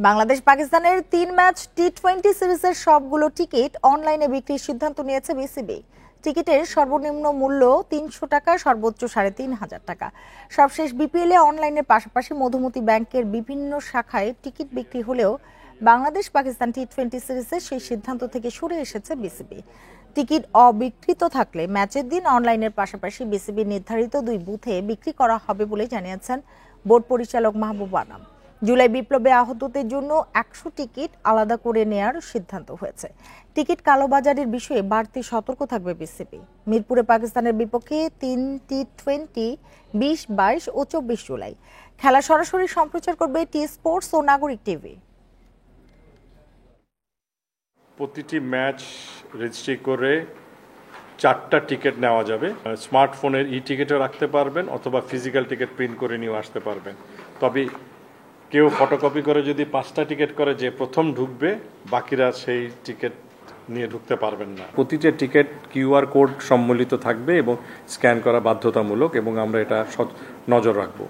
বাংলাদেশ পাকিস্তানের ৩ ম্যাচ টি-20 সিরিজের সবগুলো টিকিট অনলাইনে বিক্রির সিদ্ধান্ত নিয়েছে বিসিবি। টিকিটের সর্বনিম্ন মূল্য ৩০০ টাকা, সর্বোচ্চ ৩৫০০ টাকা। সবশেষ বিপিএলে অনলাইনের পাশাপাশি মধুমতি ব্যাংকের বিভিন্ন শাখায় টিকিট বিক্রি হলেও বাংলাদেশ পাকিস্তান টি-20 সিরিজের সেই সিদ্ধান্ত থেকে সরে এসেছে বিসিবি। টিকিট অবিক্রিত থাকলে ম্যাচের দিন অনলাইনের পাশাপাশি বিসিবি নির্ধারিত 2 বুথে বিক্রি করা হবে বলে জানিয়েছেন বোর্ড পরিচালক মাহবুব আনাম। জুলাই বিপ্লবে আহতদের জন্য 100 টিকিট আলাদা করে নেয়ার সিদ্ধান্ত হয়েছে। টিকিট কালোবাজারের বিষয়ে বাড়তি সতর্ক থাকবে বিসিবি। মিরপুরে পাকিস্তানের বিপক্ষে 3 টি-20 20, 22 ও 24 জুলাই খেলা সরাসরি সম্প্রচার করবে টি স্পোর্টস ও নাগরিক টিভি। প্রতিটি ম্যাচ রেজিস্ট্রি করে 4টা টিকিট নেওয়া যাবে। স্মার্টফোনের টিকিটও রাখতে পারবেন অথবা ফিজিক্যাল টিকিট প্রিন্ট করে নিয়ে আসতে পারবেন। তবে কেউ ফটোকপি করে যদি 5টা টিকিট করে, যে প্রথম ঢুকবে বাকিরা সেই টিকিট নিয়ে ঢুকতে পারবেন না। প্রতিটা টিকিট কিউআর কোড সম্বলিত থাকবে এবং স্ক্যান করা বাধ্যতামূলক, এবং আমরা এটা নজর রাখবো।